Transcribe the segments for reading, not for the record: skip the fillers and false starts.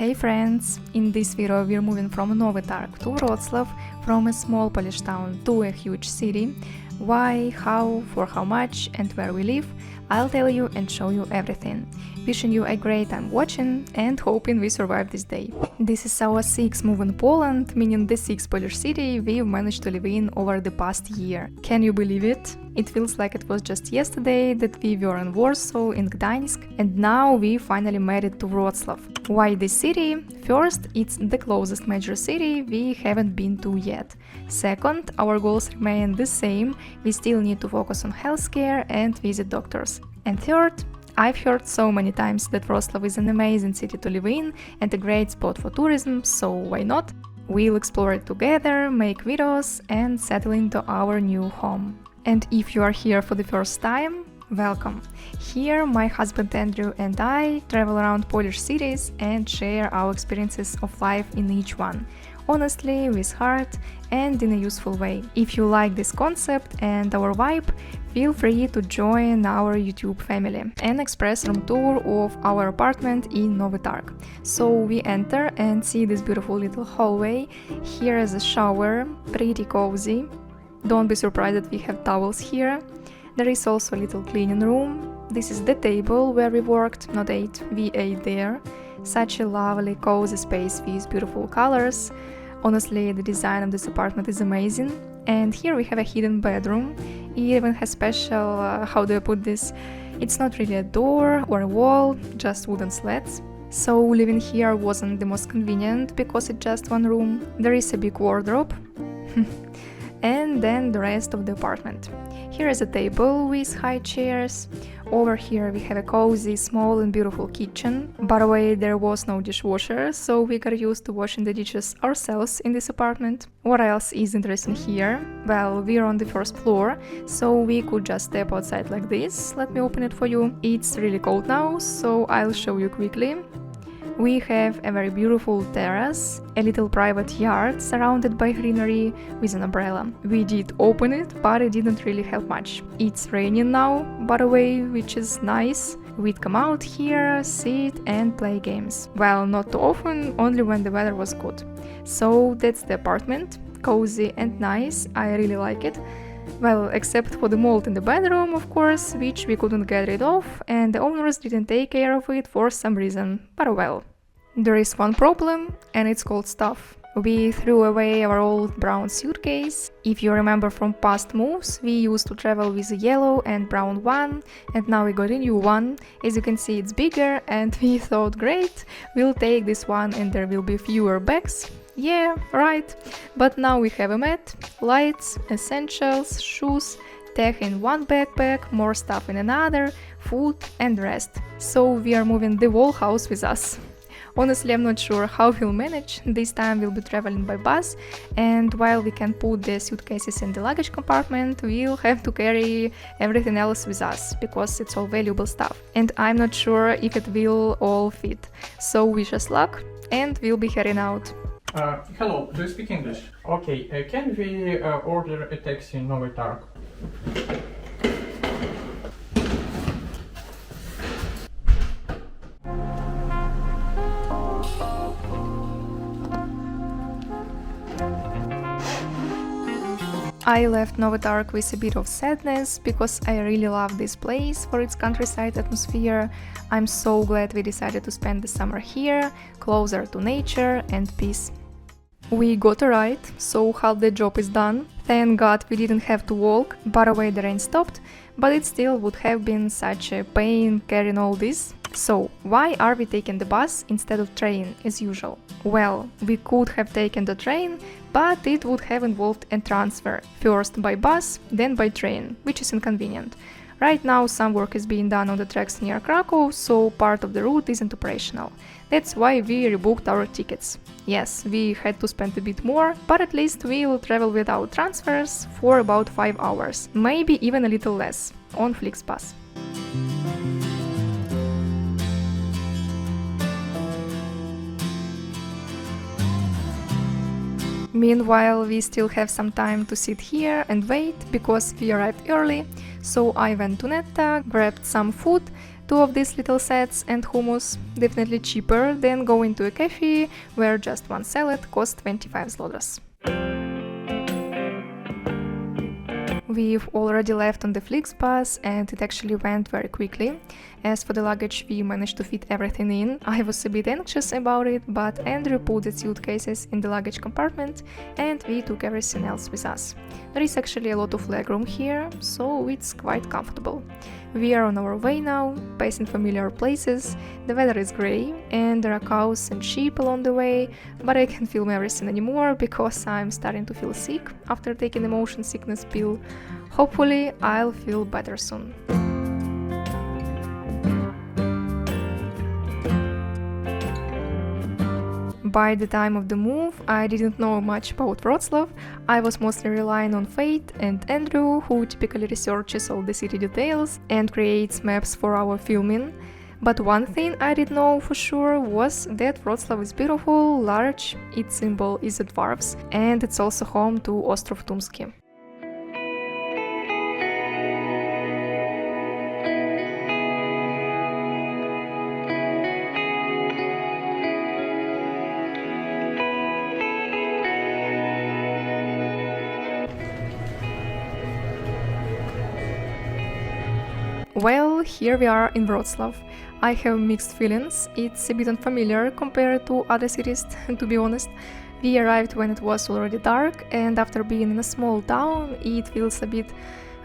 Hey friends! In this video we're moving from Nowy Targ to Wrocław, from a small Polish town to a huge city. Why, how, for how much and where we live, I'll tell you and show you everything. Wishing you a great time watching and hoping we survive this day. This is our 6th move in Poland, meaning the 6th Polish city we've managed to live in over the past year. Can you believe it? It feels like it was just yesterday that we were in Warsaw, in Gdańsk, and now we finally made it to Wrocław. Why this city? First, it's the closest major city we haven't been to yet. Second, our goals remain the same, we still need to focus on healthcare and visit doctors. And third, I've heard so many times that Wrocław is an amazing city to live in and a great spot for tourism, so why not? We'll explore it together, make videos and settle into our new home. And if you are here for the first time, welcome! Here my husband Andrew and I travel around Polish cities and share our experiences of life in each one. Honestly, with heart and in a useful way. If you like this concept and our vibe, feel free to join our YouTube family and express room tour of our apartment in Nowy Targ. So we enter and see this beautiful little hallway. Here is a shower, pretty cozy. Don't be surprised that we have towels here. There is also a little cleaning room. This is the table where we worked, not ate, we ate there. Such a lovely, cozy space with beautiful colors. Honestly, the design of this apartment is amazing. And here we have a hidden bedroom. It even has special, how do I put this? It's not really a door or a wall, just wooden slats. So living here wasn't the most convenient because it's just one room. There is a big wardrobe. And then the rest of the apartment. Here is a table with high chairs. Over here we have a cozy, small and beautiful kitchen. By the way, there was no dishwasher, so we got used to washing the dishes ourselves in this apartment. What else is interesting here? Well, we're on the first floor, so we could just step outside like this. Let me open it for you. It's really cold now, so I'll show you quickly. We have a very beautiful terrace, a little private yard surrounded by greenery with an umbrella. We did open it, but it didn't really help much. It's raining now, by the way, which is nice. We'd come out here, sit and play games. Well, not too often, only when the weather was good. So that's the apartment, cozy and nice, I really like it. Well, except for the mold in the bedroom, of course, which we couldn't get rid of, and the owners didn't take care of it for some reason, but well. There is one problem, and it's called stuff. We threw away our old brown suitcase. If you remember from past moves, we used to travel with a yellow and brown one, and now we got a new one. As you can see, it's bigger, and we thought, great, we'll take this one and there will be fewer bags. Yeah, right. But now we have a mat, lights, essentials, shoes, tech in one backpack, more stuff in another, food and rest. So we are moving the whole house with us. Honestly, I'm not sure how we'll manage. This time we'll be traveling by bus, and while we can put the suitcases in the luggage compartment, we'll have to carry everything else with us, because it's all valuable stuff. And I'm not sure if it will all fit. So wish us luck, and we'll be heading out. Hello, do you speak English? Okay, can we order a taxi in Nowy Targ? I left Nowy Targ with a bit of sadness, because I really love this place for its countryside atmosphere. I'm so glad we decided to spend the summer here, closer to nature and peace. We got a ride, so half the job is done. Thank God we didn't have to walk. By the way, the rain stopped, but it still would have been such a pain carrying all this. So, why are we taking the bus instead of train as usual? Well, we could have taken the train, but it would have involved a transfer, first by bus, then by train, which is inconvenient. Right now some work is being done on the tracks near Krakow, so part of the route isn't operational. That's why we rebooked our tickets. Yes, we had to spend a bit more, but at least we'll travel without transfers for about 5 hours, maybe even a little less, on FlixBus. Meanwhile, we still have some time to sit here and wait, because we arrived early, so I went to Netta, grabbed some food, 2 of these little sets and hummus, definitely cheaper than going to a cafe where just one salad costs 25 zlotys. We've already left on the Flix bus and it actually went very quickly. As for the luggage, we managed to fit everything in. I was a bit anxious about it, but Andrew put the suitcases in the luggage compartment and we took everything else with us. There is actually a lot of legroom here, so it's quite comfortable. We are on our way now, passing familiar places. The weather is grey and there are cows and sheep along the way, but I can't film everything anymore because I'm starting to feel sick after taking the motion sickness pill. Hopefully I'll feel better soon. By the time of the move, I didn't know much about Wrocław. I was mostly relying on Fate and Andrew, who typically researches all the city details and creates maps for our filming. But one thing I did know for sure was that Wrocław is beautiful, large, its symbol is the dwarves, and it's also home to Ostrów Tumski. Well, here we are in Wrocław. I have mixed feelings. It's a bit unfamiliar compared to other cities, to be honest. We arrived when it was already dark, and after being in a small town, it feels a bit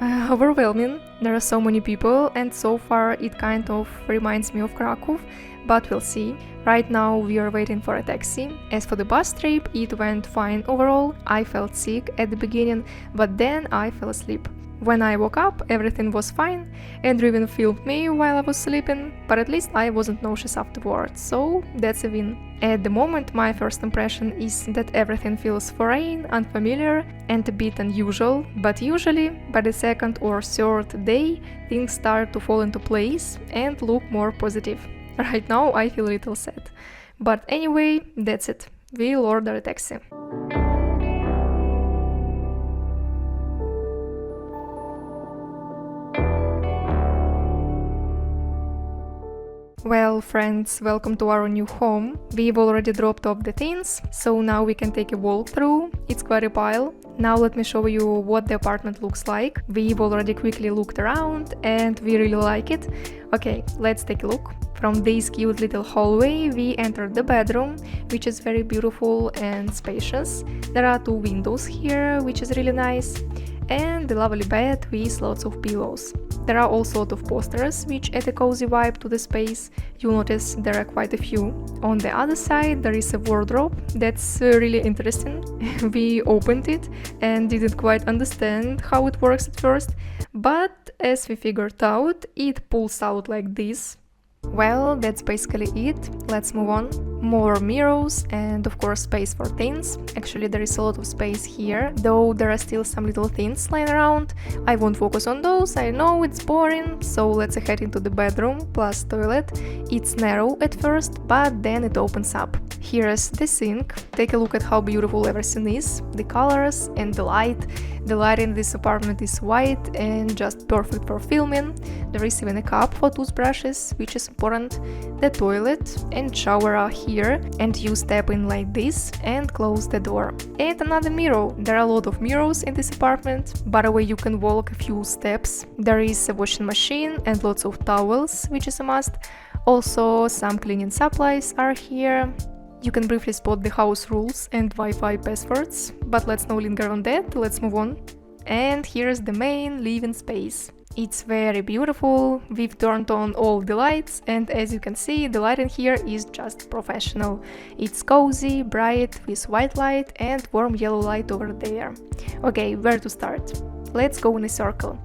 overwhelming. There are so many people, and so far it kind of reminds me of Kraków, but we'll see. Right now we are waiting for a taxi. As for the bus trip, it went fine overall. I felt sick at the beginning, but then I fell asleep. When I woke up, everything was fine. Andrew even filmed me while I was sleeping, but at least I wasn't nauseous afterwards, so that's a win. At the moment, my first impression is that everything feels foreign, unfamiliar, and a bit unusual, but usually, by the second or third day, things start to fall into place and look more positive. Right now, I feel a little sad. But anyway, that's it. We'll order a taxi. Well, friends, welcome to our new home. We've already dropped off the things, so now we can take a walk through. It's quite a pile. Now let me show you what the apartment looks like. We've already quickly looked around and we really like it. Okay, let's take a look. From this cute little hallway, we entered the bedroom, which is very beautiful and spacious. There are 2 windows here, which is really nice. And the lovely bed with lots of pillows. There are also a lot of posters, which add a cozy vibe to the space. You'll notice there are quite a few. On the other side, there is a wardrobe that's really interesting. We opened it and didn't quite understand how it works at first, but as we figured out, it pulls out like this. Well, that's basically it. Let's move on. More mirrors and of course space for things. Actually, there is a lot of space here, though there are still some little things lying around. I won't focus on those, I know it's boring, so let's head into the bedroom plus toilet. It's narrow at first, but then it opens up. Here's the sink. Take a look at how beautiful everything is, the colors and the light. The light in this apartment is white and just perfect for filming. There is even a cup for toothbrushes, which is important. The toilet and shower are here, and you step in like this and close the door. And another mirror. There are a lot of mirrors in this apartment. By the way, you can walk a few steps. There is a washing machine and lots of towels, which is a must. Also, some cleaning supplies are here. You can briefly spot the house rules and Wi-Fi passwords, but let's not linger on that, let's move on. And here's the main living space. It's very beautiful, we've turned on all the lights, and as you can see, the lighting here is just professional. It's cozy, bright, with white light and warm yellow light over there. Okay, where to start? Let's go in a circle.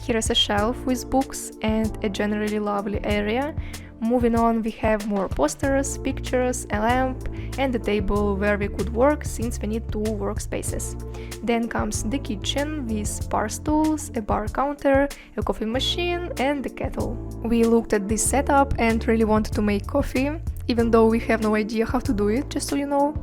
Here is a shelf with books and a generally lovely area. Moving on, we have more posters, pictures, a lamp, and a table where we could work since we need 2 workspaces. Then comes the kitchen with bar stools, a bar counter, a coffee machine, and a kettle. We looked at this setup and really wanted to make coffee, even though we have no idea how to do it, just so you know.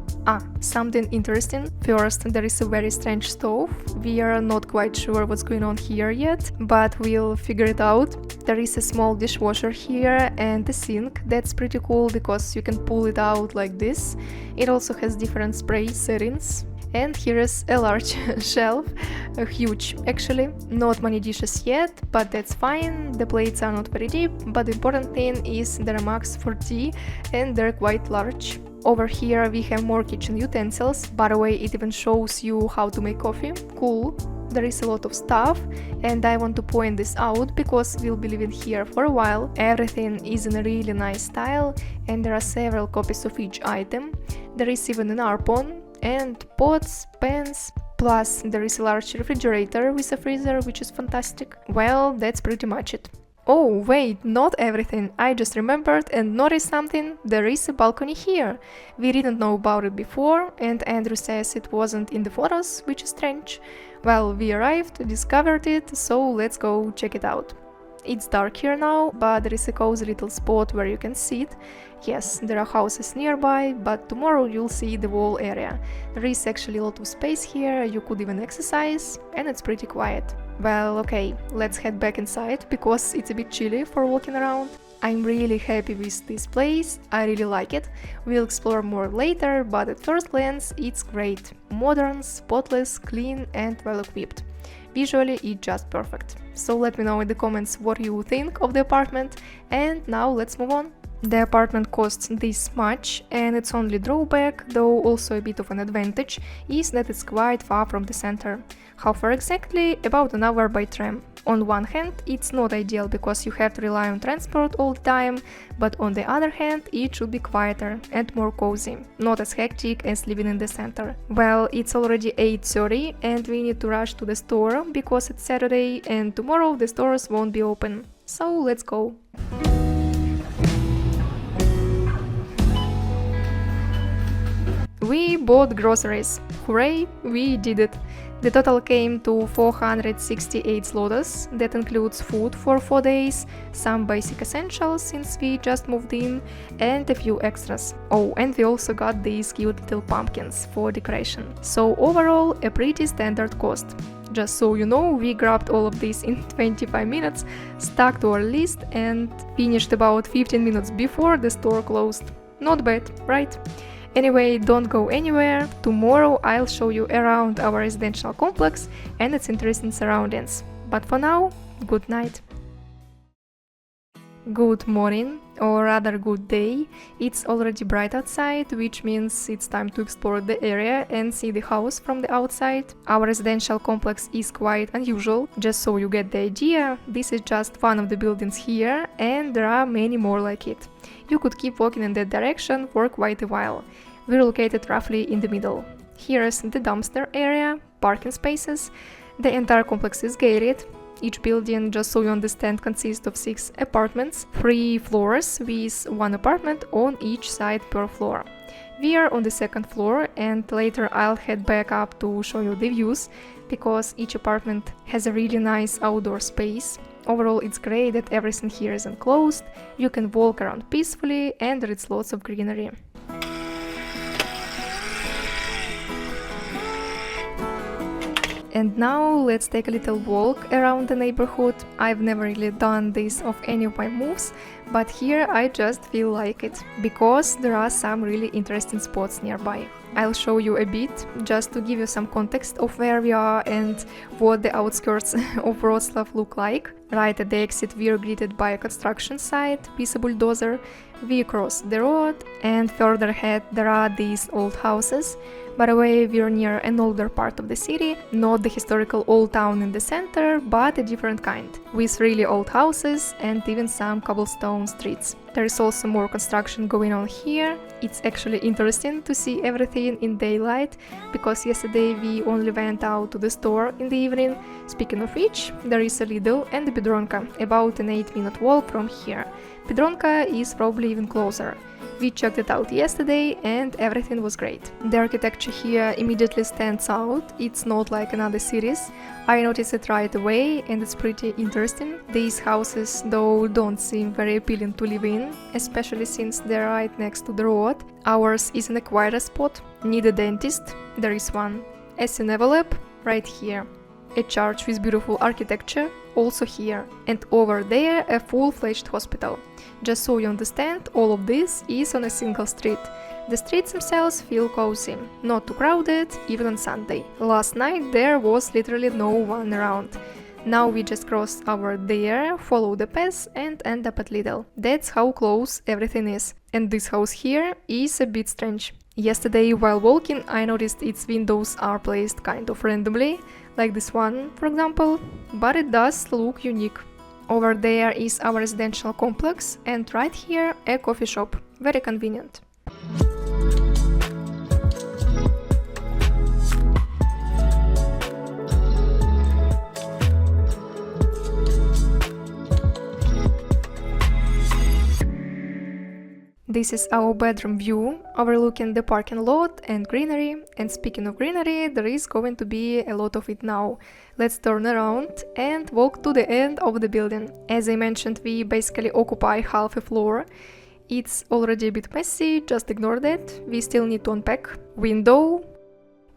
Something interesting. First, there is a very strange stove. We are not quite sure what's going on here yet, but we'll figure it out. There is a small dishwasher here and a sink that's pretty cool because you can pull it out like this. It also has different spray settings. And here is a large shelf, huge actually, not many dishes yet, but that's fine, the plates are not very deep, but the important thing is they're max for tea and they're quite large. Over here we have more kitchen utensils, by the way it even shows you how to make coffee, cool. There is a lot of stuff and I want to point this out because we'll be living here for a while. Everything is in a really nice style and there are several copies of each item. There is even an arpon and pots, pans, plus there is a large refrigerator with a freezer, which is fantastic. Well, that's pretty much it. Oh wait, not everything, I just remembered and noticed something, there is a balcony here. We didn't know about it before and Andrew says it wasn't in the photos, which is strange. Well, we arrived, discovered it, so let's go check it out. It's dark here now, but there is a cozy little spot where you can sit. Yes, there are houses nearby, but tomorrow you'll see the whole area. There is actually a lot of space here, you could even exercise, and it's pretty quiet. Well, okay, let's head back inside, because it's a bit chilly for walking around. I'm really happy with this place, I really like it. We'll explore more later, but at first glance it's great. Modern, spotless, clean and well equipped. Visually it's just perfect. So let me know in the comments what you think of the apartment, and now let's move on. The apartment costs this much, and its only drawback, though also a bit of an advantage, is that it's quite far from the center. How far exactly? About an hour by tram. On one hand, it's not ideal because you have to rely on transport all the time, but on the other hand, it should be quieter and more cozy, not as hectic as living in the center. Well, it's already 8:30 and we need to rush to the store because it's Saturday and tomorrow the stores won't be open. So let's go. We bought groceries. Hooray, we did it. The total came to 468 zlotys. That includes food for 4 days, some basic essentials since we just moved in, and a few extras. Oh, and we also got these cute little pumpkins for decoration. So overall, a pretty standard cost. Just so you know, we grabbed all of this in 25 minutes, stuck to our list, and finished about 15 minutes before the store closed. Not bad, right? Anyway, don't go anywhere. Tomorrow I'll show you around our residential complex and its interesting surroundings. But for now, good night. Good morning, or rather good day. It's already bright outside, which means it's time to explore the area and see the house from the outside. Our residential complex is quite unusual. Just so you get the idea, this is just one of the buildings here, and there are many more like it. You could keep walking in that direction for quite a while. We're located roughly in the middle. Here's the dumpster area, parking spaces. The entire complex is gated. Each building, just so you understand, consists of 6 apartments, 3 floors with 1 apartment on each side per floor. We are on the 2nd floor, and later I'll head back up to show you the views, because each apartment has a really nice outdoor space. Overall, it's great that everything here is enclosed, you can walk around peacefully, and there is lots of greenery. And now let's take a little walk around the neighborhood. I've never really done this of any of my moves, but here I just feel like it, because there are some really interesting spots nearby. I'll show you a bit, just to give you some context of where we are and what the outskirts of Wrocław look like. Right at the exit we are greeted by a construction site with a bulldozer. We cross the road, and further ahead there are these old houses. By the way, we are near an older part of the city, not the historical old town in the center, but a different kind, with really old houses and even some cobblestone streets. There is also more construction going on here. It's actually interesting to see everything in daylight, because yesterday we only went out to the store in the evening. Speaking of which, there is a Lidl and a Biedronka, about an 8-minute walk from here. Biedronka is probably even closer. We checked it out yesterday and everything was great. The architecture here immediately stands out, it's not like in other cities. I noticed it right away and it's pretty interesting. These houses though don't seem very appealing to live in, especially since they're right next to the road. Ours is in a quieter spot. Need a dentist? There is one. A Cineva lab? Right here. a church with beautiful architecture, also here, and over there a full-fledged hospital. Just so you understand, all of this is on a single street. The streets themselves feel cozy, not too crowded, even on Sunday. Last night there was literally no one around. Now we just cross over there, follow the path and end up at Lidl. That's how close everything is. And this house here is a bit strange. Yesterday while walking I noticed its windows are placed kind of randomly, like this one for example, but it does look unique. Over there is our residential complex and right here a coffee shop, very convenient. This is our bedroom view, overlooking the parking lot and greenery. And speaking of greenery, there is going to be a lot of it now. Let's turn around and walk to the end of the building. As I mentioned, we basically occupy half a floor. It's already a bit messy, just ignore that. We still need to unpack. Window,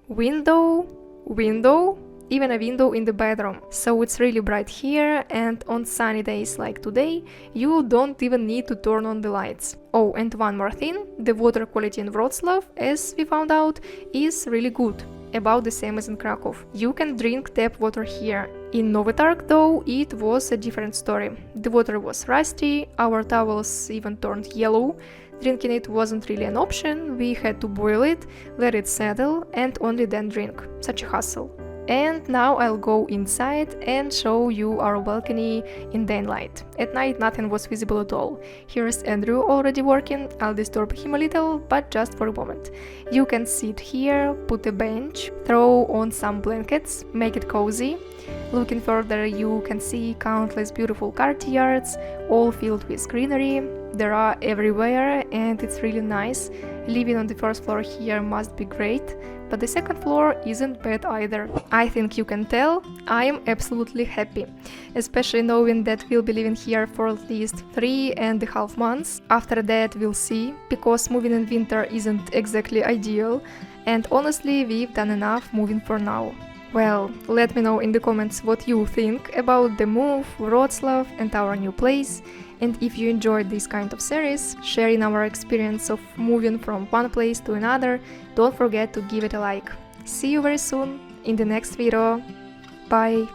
window, window. Even a window in the bedroom, so it's really bright here, and on sunny days like today, you don't even need to turn on the lights. Oh, and one more thing, the water quality in Wrocław, as we found out, is really good, about the same as in Krakow. You can drink tap water here. In Nowy Targ though, it was a different story. The water was rusty, our towels even turned yellow. Drinking it wasn't really an option, we had to boil it, let it settle, and only then drink. Such a hassle. And now I'll go inside and show you our balcony in daylight. At night nothing was visible at all. Here's Andrew already working, I'll disturb him a little, but just for a moment. You can sit here, put a bench, throw on some blankets, make it cozy. Looking further you can see countless beautiful courtyards, all filled with greenery. There are everywhere and it's really nice. Living on the first floor here must be great, but the second floor isn't bad either. I think you can tell, I am absolutely happy, especially knowing that we'll be living here for at least 3.5 months. After that we'll see, because moving in winter isn't exactly ideal, and honestly we've done enough moving for now. Well, let me know in the comments what you think about the move, Wrocław and our new place. And if you enjoyed this kind of series, sharing our experience of moving from one place to another, don't forget to give it a like. See you very soon in the next video. Bye!